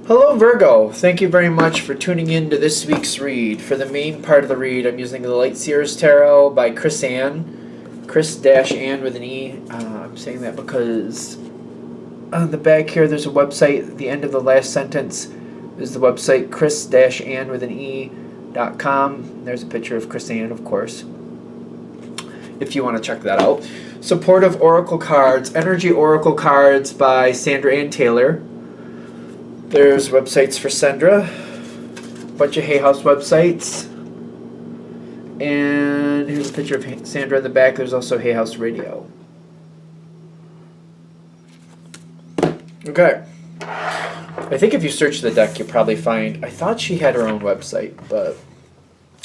Hello Virgo, thank you very much for tuning in to this week's read. For the main part of the read, I'm using the Light Seers Tarot by Chris-Anne, Chris-Anne with an E. I'm saying that because on the back here there's a website, at the end of the last sentence is the website Chris-Anne with an E.com. There's a picture of Chris-Anne, of course, if you want to check that out. Supportive Oracle Cards, Energy Oracle Cards by Sandra Ann Taylor. There's websites for Sandra, a bunch of Hay House websites, and here's a picture of Sandra in the back. There's also Hay House Radio. Okay. I think if you search the deck, you'll probably find, I thought she had her own website, but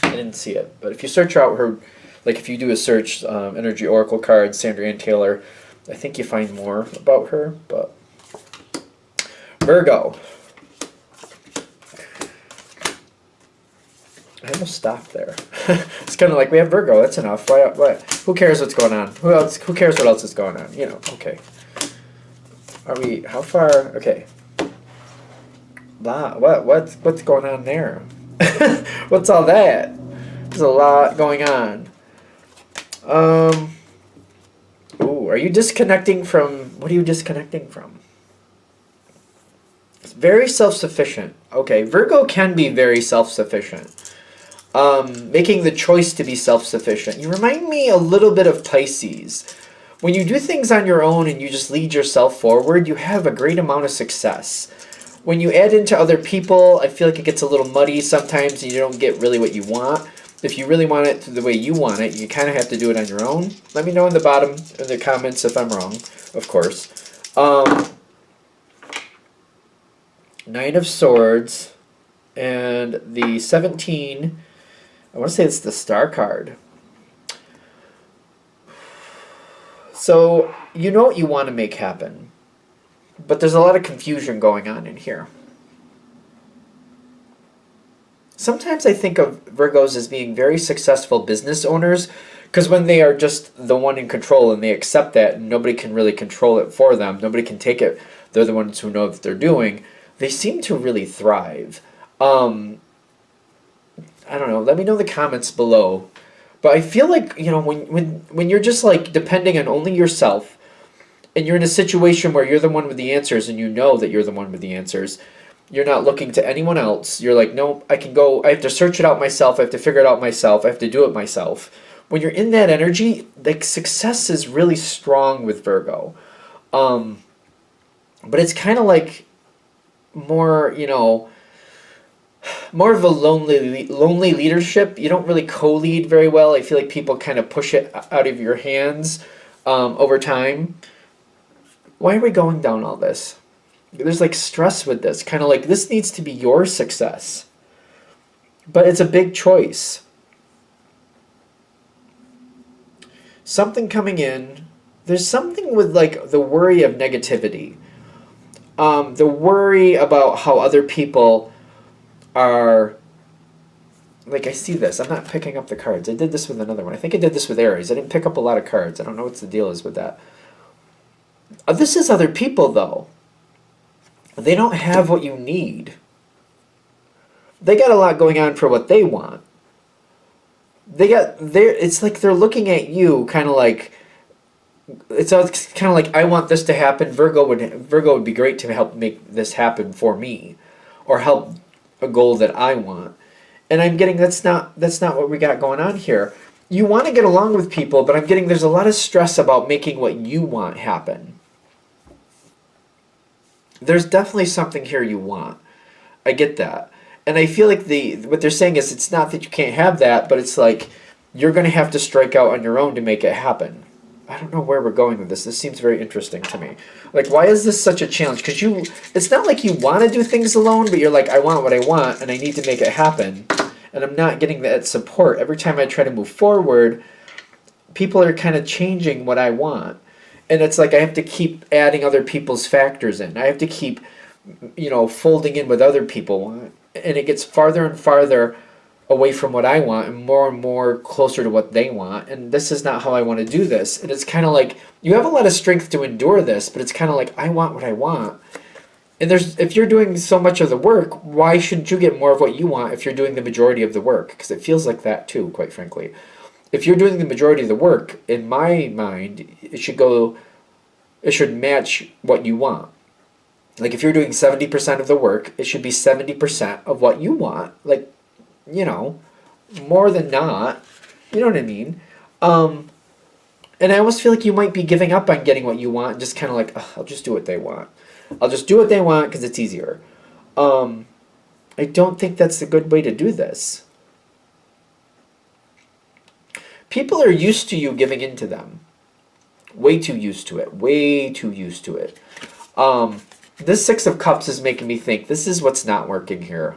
I didn't see it. But if you search out her, like if you do a search, Energy Oracle Cards, Sandra Ann Taylor, I think you find more about her, but Virgo. I almost stopped there. It's kind of like, we have Virgo, that's enough. What? Who cares what's going on? Who cares what else is going on? You know, okay. Are we, how far, okay. What's going on there? What's all that? There's a lot going on. Ooh, are you disconnecting from, what are you disconnecting from? It's very self-sufficient. Okay, Virgo can be very self-sufficient. Making the choice to be self-sufficient. You remind me a little bit of Pisces. When you do things on your own and you just lead yourself forward, you have a great amount of success. When you add into other people, I feel like it gets a little muddy sometimes and you don't get really what you want. If you really want it the way you want it, you kind of have to do it on your own. Let me know in the bottom in the comments if I'm wrong, of course. Nine of Swords and the 17, I want to say it's the Star card. So you know what you want to make happen, but there's a lot of confusion going on in here. Sometimes I think of Virgos as being very successful business owners, because when they are just the one in control and they accept that and nobody can really control it for them, nobody can take it, they're the ones who know what they're doing, they seem to really thrive. I don't know, let me know in the comments below. But I feel like, you know, when you're just like depending on only yourself and you're in a situation where you're the one with the answers and you know that you're the one with the answers, you're not looking to anyone else. You're like, no, I can go, I have to search it out myself, I have to figure it out myself, I have to do it myself. When you're in that energy, like success is really strong with Virgo. But it's kind of like more, you know, more of a lonely leadership. You don't really co-lead very well. I feel like people kind of push it out of your hands over time. Why are we going down all this? There's like stress with this. Kind of like this needs to be your success. But it's a big choice. Something coming in. There's something with like the worry of negativity. The worry about how other people are, like I see this. I'm not picking up the cards. I did this with another one. I think I did this with Aries. I didn't pick up a lot of cards. I don't know what the deal is with that. This is other people though. They don't have what you need. They got a lot going on for what they want. It's like they're looking at you kind of like, it's kind of like, I want this to happen. Virgo would be great to help make this happen for me, or help a goal that I want. And I'm getting that's not what we got going on here. You want to get along with people, but I'm getting there's a lot of stress about making what you want happen. There's definitely something here you want. I get that. And I feel like what they're saying is it's not that you can't have that, but it's like you're going to have to strike out on your own to make it happen. I don't know where we're going with this. This seems very interesting to me. Like, why is this such a challenge? Because it's not like you want to do things alone, but you're like, I want what I want, and I need to make it happen. And I'm not getting that support. Every time I try to move forward, people are kind of changing what I want. And it's like I have to keep adding other people's factors in. I have to keep, you know, folding in what other people want. And it gets farther and farther away from what I want and more closer to what they want. And this is not how I want to do this. And it's kind of like you have a lot of strength to endure this, but it's kind of like I want what I want. And if you're doing so much of the work, why shouldn't you get more of what you want if you're doing the majority of the work? Because it feels like that too, quite frankly. If you're doing the majority of the work, in my mind, it should match what you want. Like if you're doing 70% of the work, it should be 70% of what you want. Like, more than not. You know what I mean? And I almost feel like you might be giving up on getting what you want and just kind of like, I'll just do what they want. I'll just do what they want because it's easier. I don't think that's a good way to do this. People are used to you giving in to them. Way too used to it. Way too used to it. This Six of Cups is making me think this is what's not working here.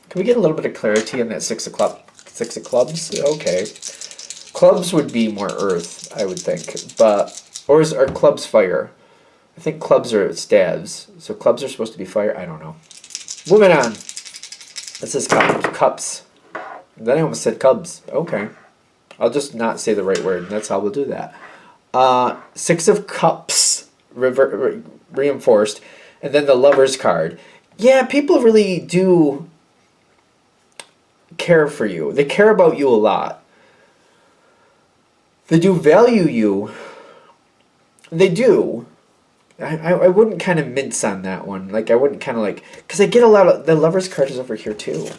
Can we get a little bit of clarity on that Six of Clubs? Okay. Clubs would be more earth, I would think. Are clubs fire? I think clubs are staves. So clubs are supposed to be fire? I don't know. Moving on. This is cups. Then I almost said cubs. Okay. I'll just not say the right word. That's how we'll do that. Six of Cups reinforced. And then the Lover's card. Yeah, people really do care for you. They care about you a lot. They do value you. They do. I wouldn't kind of mince on that one. Like, I wouldn't kind of like... Because I get a lot of... The Lover's card is over here, too.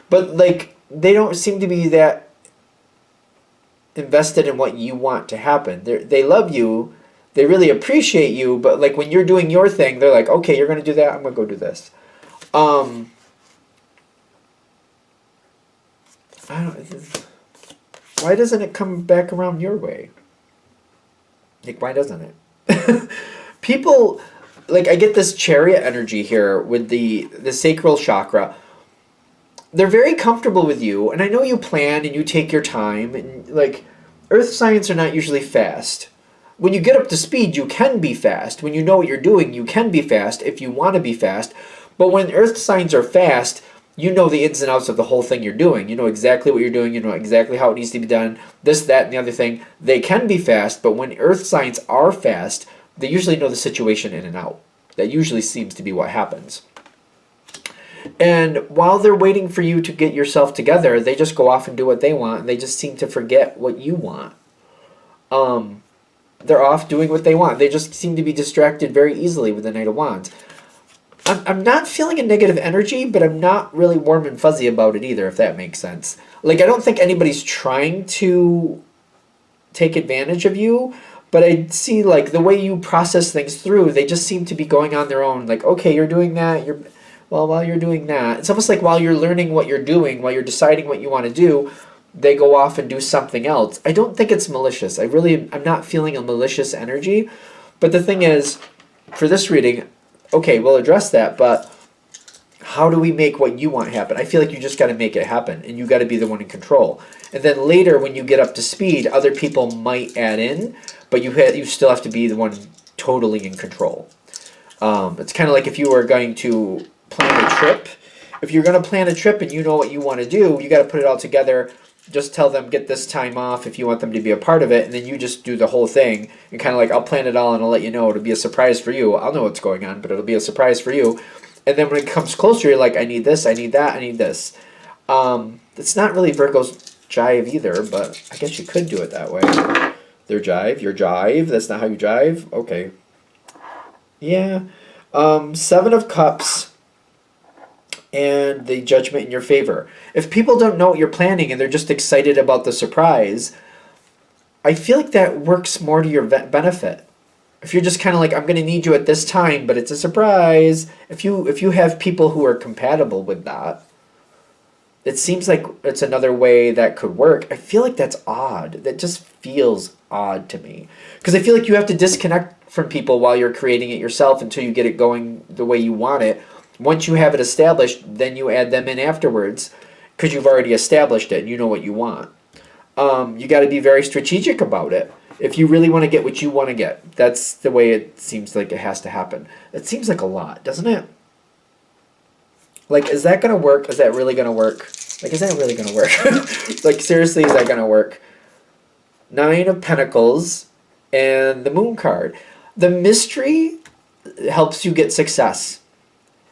But, like, they don't seem to be that invested in what you want to happen. They love you. They really appreciate you. But, like, when you're doing your thing, they're like, okay, you're going to do that. I'm going to go do this. I don't... Why doesn't it come back around your way? Like, why doesn't it? People, like, I get this Chariot energy here with the sacral chakra. They're very comfortable with you, and I know you plan and you take your time, and, like, earth signs are not usually fast. When you get up to speed, you can be fast. When you know what you're doing, you can be fast if you want to be fast. But when earth signs are fast, you know the ins and outs of the whole thing you're doing. You know exactly what you're doing. You know exactly how it needs to be done. This, that, and the other thing. They can be fast, but when earth signs are fast, they usually know the situation in and out. That usually seems to be what happens. And while they're waiting for you to get yourself together, they just go off and do what they want, and they just seem to forget what you want. They're off doing what they want. They just seem to be distracted very easily with the Knight of Wands. I'm not feeling a negative energy, but I'm not really warm and fuzzy about it either, if that makes sense. Like, I don't think anybody's trying to take advantage of you, but I see, like, the way you process things through, they just seem to be going on their own. Like, okay, you're doing that, while you're doing that. It's almost like while you're learning what you're doing, while you're deciding what you want to do, they go off and do something else. I don't think it's malicious. I'm not feeling a malicious energy. But the thing is, for this reading, okay, we'll address that, but how do we make what you want happen? I feel like you just got to make it happen, and you got to be the one in control. And then later, when you get up to speed, other people might add in, but you still have to be the one totally in control. It's kind of like if you were going to plan a trip. If you're going to plan a trip and you know what you want to do, you got to put it all together. Just tell them, get this time off if you want them to be a part of it, and then you just do the whole thing. And kind of like, I'll plan it all and I'll let you know. It'll be a surprise for you. I'll know what's going on, but it'll be a surprise for you. And then when it comes closer, you're like, I need this, I need that, I need this. It's not really Virgo's jive either, but I guess you could do it that way. Their jive, your jive, that's not how you jive? Okay. Yeah. Seven of Cups and the Judgment in your favor. If people don't know what you're planning and they're just excited about the surprise, I feel like that works more to your benefit. If you're just kind of like, I'm going to need you at this time, but it's a surprise. If you have people who are compatible with that, it seems like it's another way that could work. I feel like that's odd. That just feels odd to me. Because I feel like you have to disconnect from people while you're creating it yourself until you get it going the way you want it. Once you have it established, then you add them in afterwards because you've already established it and you know what you want. You got to be very strategic about it. If you really want to get what you want to get, that's the way it seems like it has to happen. It seems like a lot, doesn't it? Like, is that going to work? Is that really going to work? Like, is that really going to work? Like, seriously, is that going to work? Nine of Pentacles and the Moon card. The mystery helps you get success.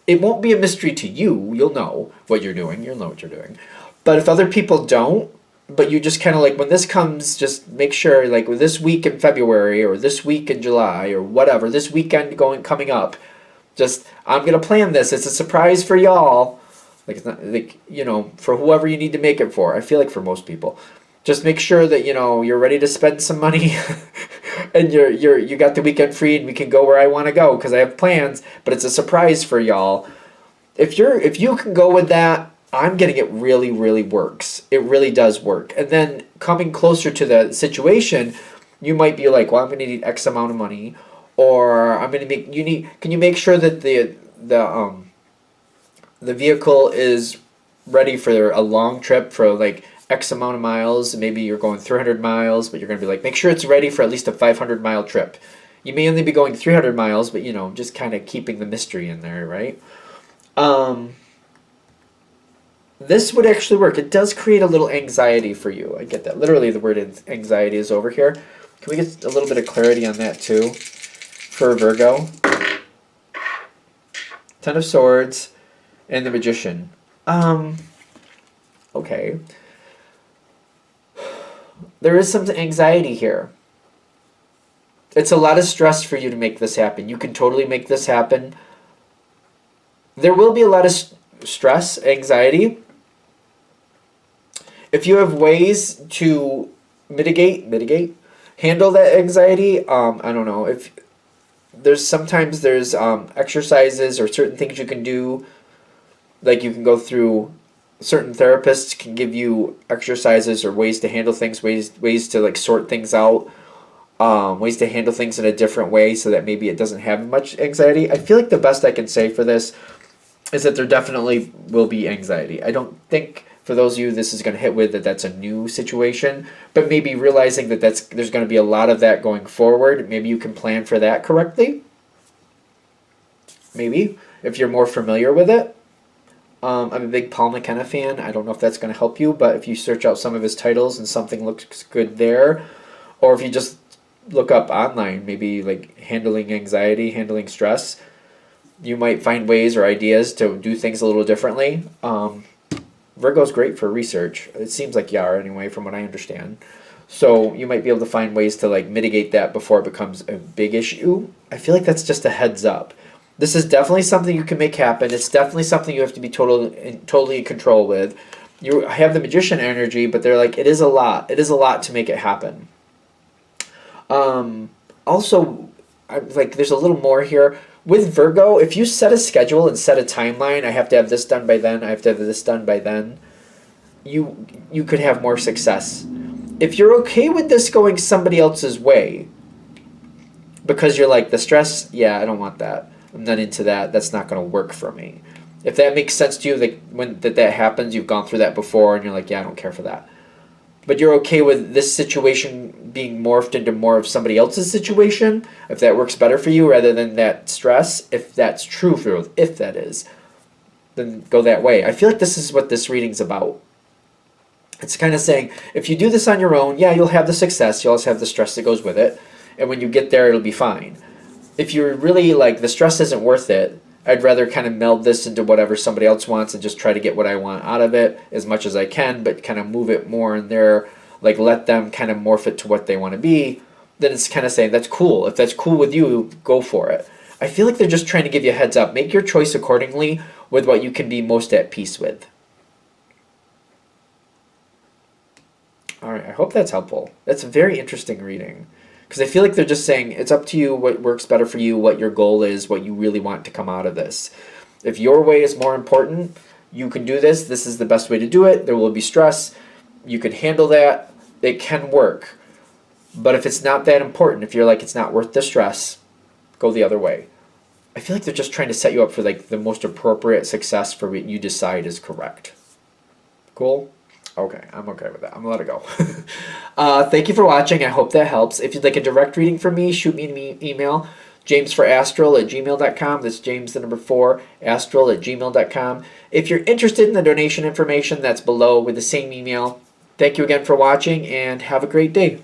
It won't be a mystery to you. You'll know what you're doing. You'll know what you're doing. But if other people don't, but you just kind of like, when this comes, just make sure, like with this week in February or this week in July or whatever, this weekend coming up, just, I'm going to plan this. It's a surprise for y'all. Like, it's not like, for whoever you need to make it for. I feel like for most people, just make sure that, you're ready to spend some money and you got the weekend free and we can go where I want to go because I have plans, but it's a surprise for y'all. If you can go with that, I'm getting it really, really works. It really does work. And then coming closer to the situation, you might be like, well, I'm going to need X amount of money, or I'm going to can you make sure that the vehicle is ready for a long trip for like X amount of miles. Maybe you're going 300 miles, but you're going to be like, make sure it's ready for at least a 500-mile trip. You may only be going 300 miles, but just kind of keeping the mystery in there, right? This would actually work. It does create a little anxiety for you. I get that. Literally, the word anxiety is over here. Can we get a little bit of clarity on that too for Virgo? Ten of Swords and the Magician. Okay. There is some anxiety here. It's a lot of stress for you to make this happen. You can totally make this happen. There will be a lot of stress, anxiety. If you have ways to handle that anxiety, I don't know. If sometimes there's exercises or certain things you can do, like you can go through. Certain therapists can give you exercises or ways to handle things, ways to like sort things out, ways to handle things in a different way so that maybe it doesn't have much anxiety. I feel like the best I can say for this is that there definitely will be anxiety. I don't think for those of you this is going to hit with that's a new situation, but maybe realizing that there's going to be a lot of that going forward. Maybe you can plan for that correctly. Maybe if you're more familiar with it. I'm a big Paul McKenna fan. I don't know if that's going to help you, but if you search out some of his titles and something looks good there, or if you just look up online, maybe like handling anxiety, handling stress, you might find ways or ideas to do things a little differently. Virgo's great for research. It seems like you are anyway, from what I understand. So you might be able to find ways to like mitigate that before it becomes a big issue. I feel like that's just a heads up. This is definitely something you can make happen. It's definitely something you have to be totally in control with. You have the Magician energy, but they're like, it is a lot. It is a lot to make it happen. Also, there's a little more here. With Virgo, if you set a schedule and set a timeline, I have to have this done by then, I have to have this done by then, you could have more success. If you're okay with this going somebody else's way, because you're like, the stress, yeah, I don't want that. I'm not into that. That's not going to work for me. If that makes sense to you, like when that happens, you've gone through that before, and you're like, yeah, I don't care for that. But you're okay with this situation being morphed into more of somebody else's situation, if that works better for you rather than that stress, if that's true for you, if that is, then go that way. I feel like this is what this reading's about. It's kind of saying, if you do this on your own, yeah, you'll have the success, you'll also have the stress that goes with it, and when you get there, it'll be fine. If you're really like, the stress isn't worth it, I'd rather kind of meld this into whatever somebody else wants and just try to get what I want out of it as much as I can, but kind of move it more in there, like let them kind of morph it to what they want to be. Then it's kind of saying, that's cool. If that's cool with you, go for it. I feel like they're just trying to give you a heads up. Make your choice accordingly with what you can be most at peace with. All right, I hope that's helpful. That's a very interesting reading. Because I feel like they're just saying, it's up to you what works better for you, what your goal is, what you really want to come out of this. If your way is more important, you can do this. This is the best way to do it. There will be stress. You can handle that. It can work. But if it's not that important, if you're like, it's not worth the stress, go the other way. I feel like they're just trying to set you up for like the most appropriate success for what you decide is correct. Cool? Okay, I'm okay with that. I'm going to let it go. Thank you for watching. I hope that helps. If you'd like a direct reading from me, shoot me an email, jamesforastral@gmail.com. That's James, the number 4, astral@gmail.com. If you're interested in the donation information, that's below with the same email. Thank you again for watching, and have a great day.